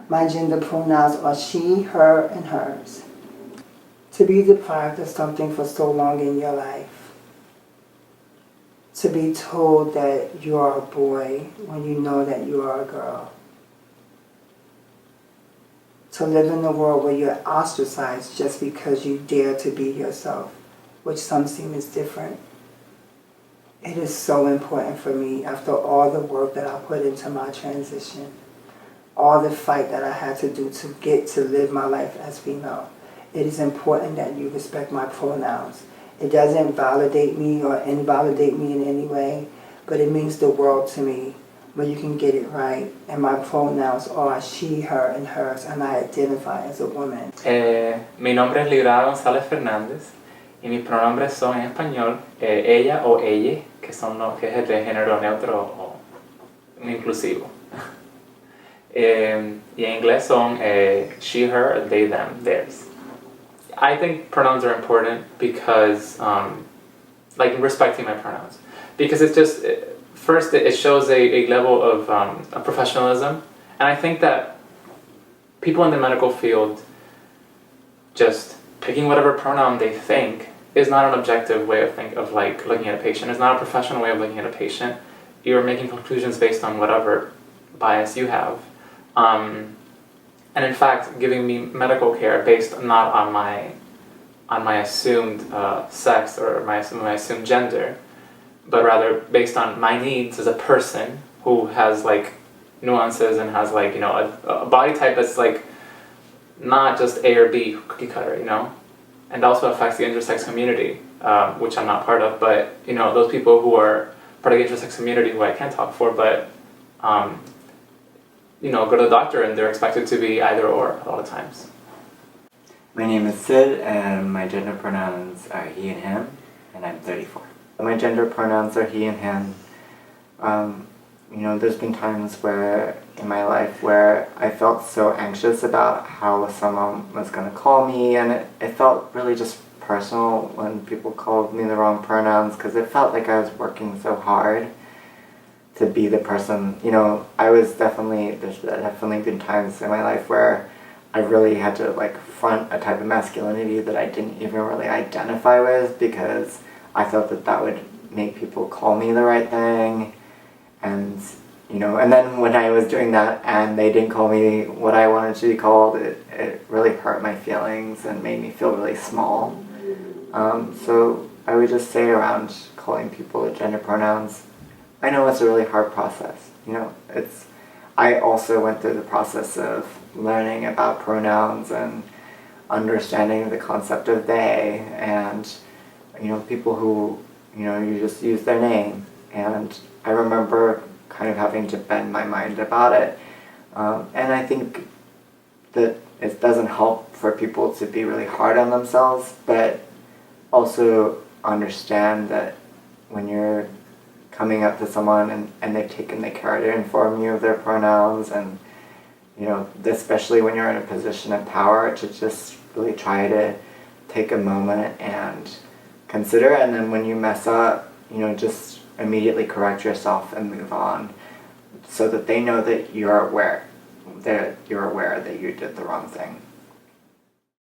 My gender pronouns are she, her, and hers. To be deprived of something for so long in your life. To be told that you are a boy when you know that you are a girl. To live in a world where you're ostracized just because you dare to be yourself, which some seem is different. It is so important for me after all the work that I put into my transition, all the fight that I had to do to get to live my life as female. It is important that you respect my pronouns. It doesn't validate me or invalidate me in any way, but it means the world to me when you can get it right. And my pronouns are she, her, and hers, and I identify as a woman. Mi nombre es Librada González Fernández y mis pronombres son en español ella o ella, que es el de género neutro o inclusivo. Y en inglés son she, her, they, them, theirs. I think pronouns are important because, like respecting my pronouns, because it's just, first it shows a level of professionalism, and I think that people in the medical field just picking whatever pronoun they think is not an objective way of like looking at a patient. It's not a professional way of looking at a patient. You're making conclusions based on whatever bias you have. And in fact, giving me medical care based not on my assumed sex or my assumed gender, but rather based on my needs as a person who has like nuances and has like, you know, a body type that's like not just A or B cookie cutter, you know, and also affects the intersex community, which I'm not part of, but you know, those people who are part of the intersex community who I can't talk for, but you know, go to the doctor and they're expected to be either or a lot of times. My name is Cyd and my gender pronouns are he and him, and I'm 34. My gender pronouns are he and him. You know, there's been times where in my life where I felt so anxious about how someone was going to call me, and it felt really just personal when people called me the wrong pronouns, because it felt like I was working so hard to be the person. You know, there's definitely been times in my life where I really had to like front a type of masculinity that I didn't even really identify with, because I thought that would make people call me the right thing. And you know, and then when I was doing that and they didn't call me what I wanted to be called, it really hurt my feelings and made me feel really small. So I would just say around calling people gender pronouns, I know it's a really hard process. You know, I also went through the process of learning about pronouns and understanding the concept of they, and you know, people who, you know, you just use their name. And I remember kind of having to bend my mind about it. And I think that it doesn't help for people to be really hard on themselves, but also understand that when you're coming up to someone and they've taken the care to inform you of their pronouns, and you know, especially when you're in a position of power, to just really try to take a moment and consider, and then when you mess up, you know, just immediately correct yourself and move on, so that they know that you're aware that you did the wrong thing.